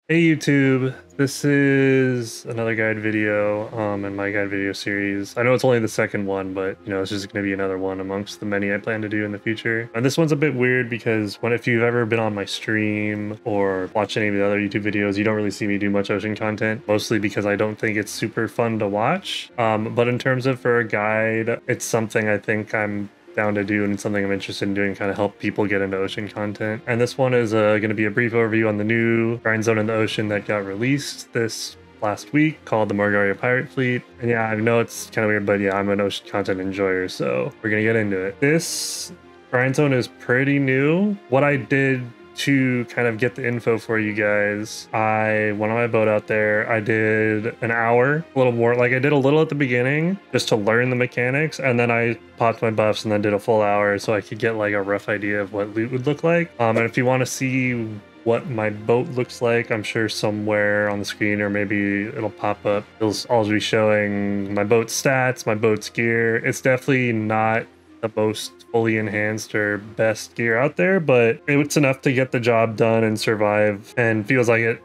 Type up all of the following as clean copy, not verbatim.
Hey YouTube, this is another guide video in my guide video series. I know it's only the second one, but it's just going to be another one amongst the many I plan to do in the future. And this one's a bit weird because if you've ever been on my stream or watched any of the other YouTube videos, you don't really see me do much ocean content, mostly because I don't think it's super fun to watch. But in terms of for a guide, it's something I think I'm down to do and something I'm interested in doing, kind of help people get into ocean content. And this one is going to be a brief overview on the new grind zone in the ocean that got released this last week called the Margoria Pirate Fleet. And yeah, I know it's kind of weird, but yeah, I'm an ocean content enjoyer, so we're gonna get into it. This grind zone is pretty new. What I did to kind of get the info for you guys, I went on my boat out there. I did an hour, a little more, like I did a little at the beginning just to learn the mechanics, and then I popped my buffs and then did a full hour so I could get like a rough idea of what loot would look like. And if you want to see what my boat looks like, I'm sure somewhere on the screen, or maybe it'll pop up. I'll be showing my boat's stats, my boat's gear. It's definitely not the most fully enhanced or best gear out there, but it's enough to get the job done and survive, and feels like it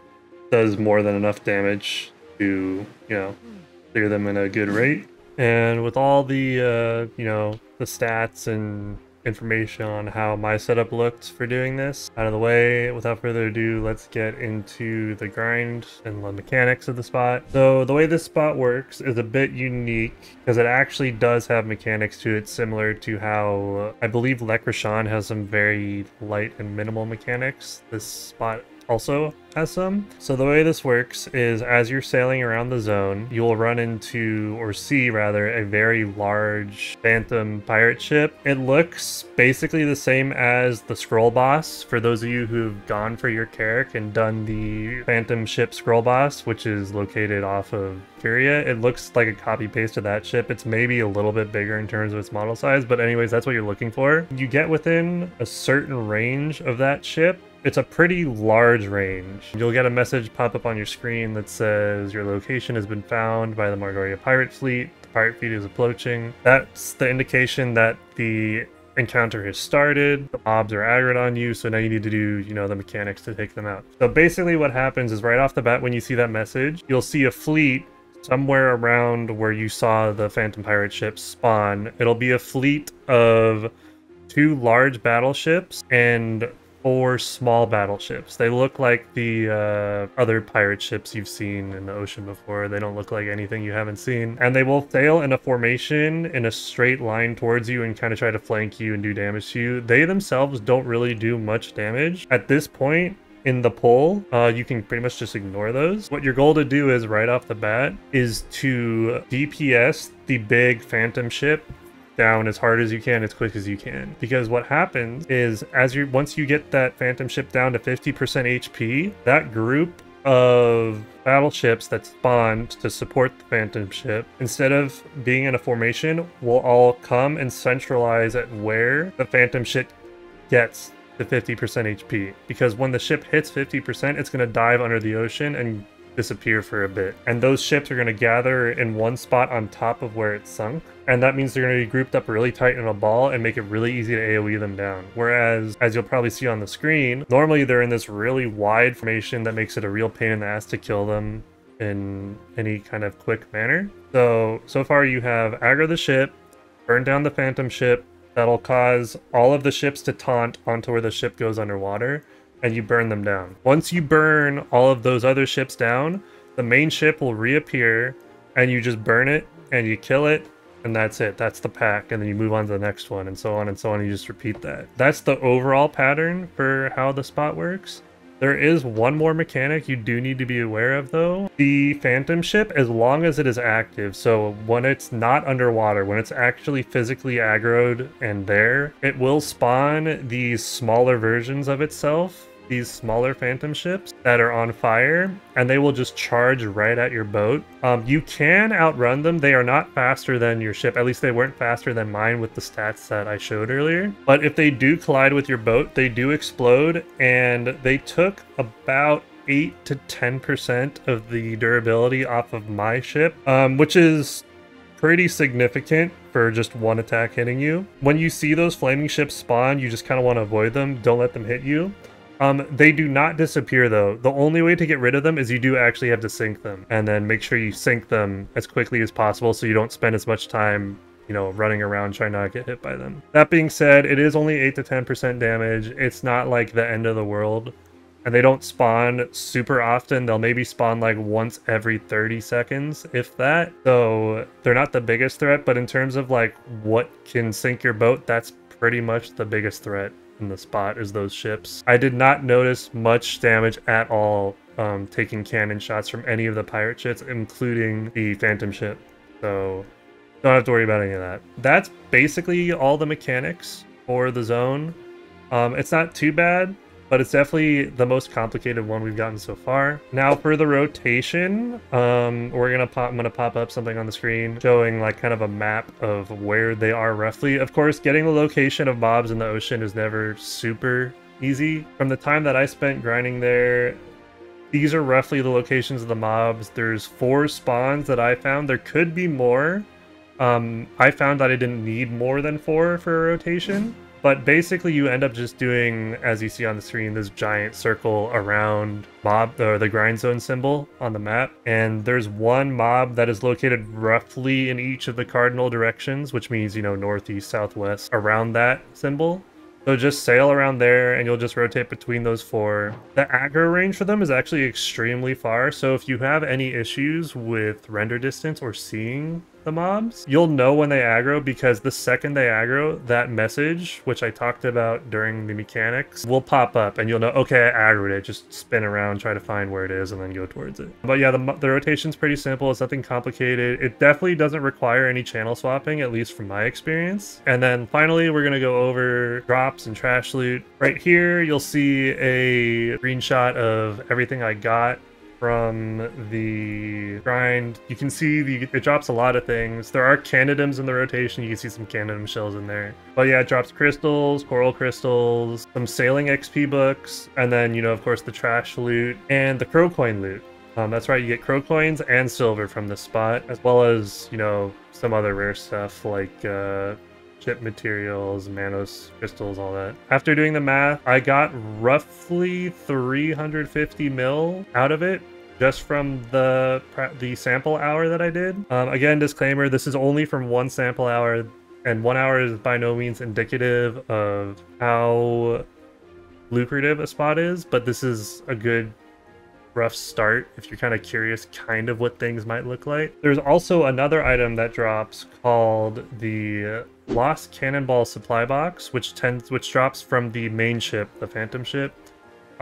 does more than enough damage to, clear them in a good rate. And with all the, the stats and information on how my setup looked for doing this out of the way, without further ado, let's get into the grind and the mechanics of the spot. So the way this spot works is a bit unique because it actually does have mechanics to it similar to how I believe Lekrashan has some very light and minimal mechanics. This spot also has some. So the way this works is as you're sailing around the zone, you will run into, or see rather, a very large phantom pirate ship. It looks basically the same as the scroll boss. For those of you who've gone for your Carrack and done the phantom ship scroll boss, which is located off of Furia, it looks like a copy paste of that ship. It's maybe a little bit bigger in terms of its model size, but anyways, that's what you're looking for. You get within a certain range of that ship. It's a pretty large range. You'll get a message pop up on your screen that says your location has been found by the Margoria Pirate Fleet. The pirate fleet is approaching. That's the indication that the encounter has started. The mobs are aggroed on you, so now you need to do, the mechanics to take them out. So basically what happens is right off the bat when you see that message, you'll see a fleet somewhere around where you saw the phantom pirate ship spawn. It'll be a fleet of 2 large battleships and 4 small battleships. They look like the other pirate ships you've seen in the ocean before. They don't look like anything you haven't seen. And they will sail in a formation in a straight line towards you and kind of try to flank you and do damage to you. They themselves don't really do much damage. At this point in the pull, you can pretty much just ignore those. What your goal to do is right off the bat is to DPS the big phantom ship down as hard as you can, as quick as you can. Because what happens is once you get that phantom ship down to 50% HP, that group of battleships that spawned to support the phantom ship, instead of being in a formation, will all come and centralize at where the phantom ship gets to 50% HP. Because when the ship hits 50%, it's going to dive under the ocean and disappear for a bit, and those ships are going to gather in one spot on top of where it sunk, and that means they're going to be grouped up really tight in a ball and make it really easy to AoE them down. Whereas, as you'll probably see on the screen, normally they're in this really wide formation that makes it a real pain in the ass to kill them in any kind of quick manner. So far you have aggro the ship, burn down the phantom ship. That'll cause all of the ships to taunt onto where the ship goes underwater, and you burn them down. Once you burn all of those other ships down, the main ship will reappear, and you just burn it, and you kill it, and that's it. That's the pack, and then you move on to the next one, and so on and so on. You just repeat that. That's the overall pattern for how the spot works. There is one more mechanic you do need to be aware of, though. The phantom ship, as long as it is active, so when it's not underwater, when it's actually physically aggroed and there, it will spawn these smaller versions of itself, these smaller phantom ships that are on fire, and they will just charge right at your boat. You can outrun them. They are not faster than your ship. At least they weren't faster than mine with the stats that I showed earlier. But if they do collide with your boat, they do explode, and they took about 8 to 10% of the durability off of my ship, which is pretty significant for just one attack hitting you. When you see those flaming ships spawn, you just kind of want to avoid them. Don't let them hit you. They do not disappear though. The only way to get rid of them is you do actually have to sink them, and then make sure you sink them as quickly as possible so you don't spend as much time, you know, running around trying not to get hit by them. That being said, it is only 8 to 10% damage. It's not like the end of the world. And they don't spawn super often. They'll maybe spawn like once every 30 seconds, if that. So they're not the biggest threat, but in terms of like what can sink your boat, that's pretty much the biggest threat in the spot is those ships. I did not notice much damage at all taking cannon shots from any of the pirate ships, including the Phantom ship. So don't have to worry about any of that. That's basically all the mechanics for the zone. It's not too bad, but it's definitely the most complicated one we've gotten so far. Now for the rotation, I'm gonna pop up something on the screen showing like kind of a map of where they are roughly. Of course, getting the location of mobs in the ocean is never super easy. From the time that I spent grinding there, these are roughly the locations of the mobs. There's 4 spawns that I found. There could be more. I found that I didn't need more than 4 for a rotation. But basically you end up just doing, as you see on the screen, this giant circle around mob, or the grind zone symbol on the map. And there's one mob that is located roughly in each of the cardinal directions, which means, you know, northeast, southwest, around that symbol. So just sail around there and you'll just rotate between those 4. The aggro range for them is actually extremely far. So if you have any issues with render distance or seeing the mobs, you'll know when they aggro, because the second they aggro, that message, which I talked about during the mechanics, will pop up and you'll know, okay, I aggroed it. Just spin around, try to find where it is, and then go towards it. But yeah, the rotation's pretty simple. It's nothing complicated. It definitely doesn't require any channel swapping, at least from my experience. And then finally, we're gonna go over drops and trash loot. Right here, you'll see a screenshot of everything I got from the grind. You can see it drops a lot of things. There are canidims in the rotation. You can see some canidim shells in there. But yeah, it drops crystals, coral crystals, some sailing XP books, and then, you know, of course, the trash loot and the crow coin loot. That's right, you get crow coins and silver from this spot, as well as, you know, some other rare stuff like chip materials, manos, crystals, all that. After doing the math, I got roughly 350 mil out of it just from the sample hour that I did. Again, disclaimer, this is only from 1 sample hour, and 1 hour is by no means indicative of how lucrative a spot is, but this is a good rough start if you're kind of curious kind of what things might look like. There's also another item that drops called the Lost Cannonball Supply Box, which drops from the main ship, the Phantom ship.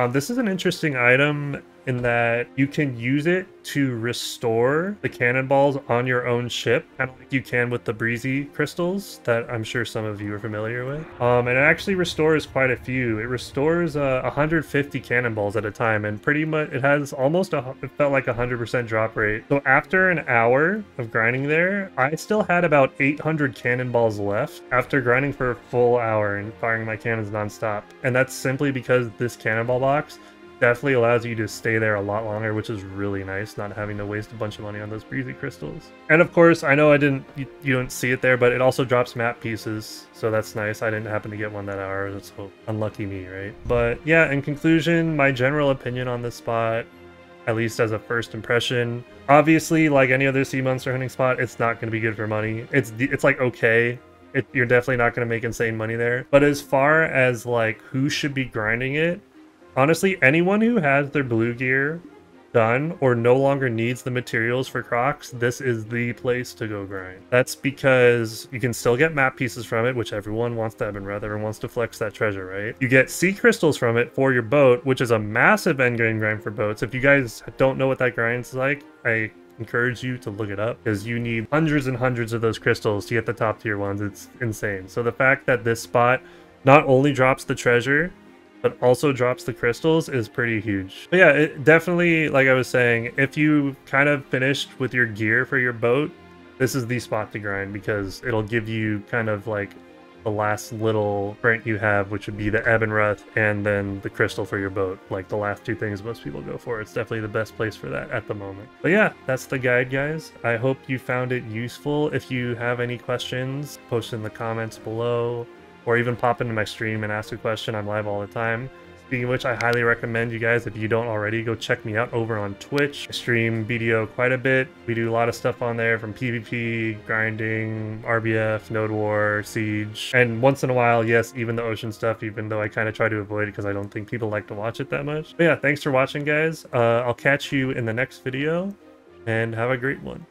This is an interesting item in that you can use it to restore the cannonballs on your own ship, kind of like you can with the breezy crystals that I'm sure some of you are familiar with. And it actually restores quite a few. It restores 150 cannonballs at a time, and pretty much it has almost it felt like 100% drop rate. So after an hour of grinding there, I still had about 800 cannonballs left after grinding for a full hour and firing my cannons nonstop. And that's simply because this cannonball box definitely allows you to stay there a lot longer, which is really nice, not having to waste a bunch of money on those breezy crystals. And of course, I know you don't see it there, but it also drops map pieces, so that's nice. I didn't happen to get one that hour, so unlucky me, right? But yeah, in conclusion, my general opinion on this spot, at least as a first impression, obviously, like any other sea monster hunting spot, it's not going to be good for money. It's like okay. You're definitely not going to make insane money there. But as far as like who should be grinding it, honestly, anyone who has their blue gear done or no longer needs the materials for Crocs, this is the place to go grind. That's because you can still get map pieces from it, which everyone wants to have, and everyone wants to flex that treasure, right? You get sea crystals from it for your boat, which is a massive endgame grind for boats. If you guys don't know what that grind's like, I encourage you to look it up, because you need hundreds and hundreds of those crystals to get the top tier ones. It's insane. So the fact that this spot not only drops the treasure, but also drops the crystals is pretty huge. But yeah, it definitely, like I was saying, if you kind of finished with your gear for your boat, this is the spot to grind, because it'll give you kind of like the last little sprint you have, which would be the Ebonruth and then the crystal for your boat. Like the last 2 things most people go for. It's definitely the best place for that at the moment. But yeah, that's the guide, guys. I hope you found it useful. If you have any questions, post in the comments below, or even pop into my stream and ask a question. I'm live all the time. Speaking of which, I highly recommend you guys, if you don't already, go check me out over on Twitch. I stream BDO quite a bit. We do a lot of stuff on there, from PvP, grinding, RBF, Node War, Siege, and once in a while, yes, even the ocean stuff, even though I kind of try to avoid it because I don't think people like to watch it that much. But yeah, thanks for watching, guys. I'll catch you in the next video, and have a great one.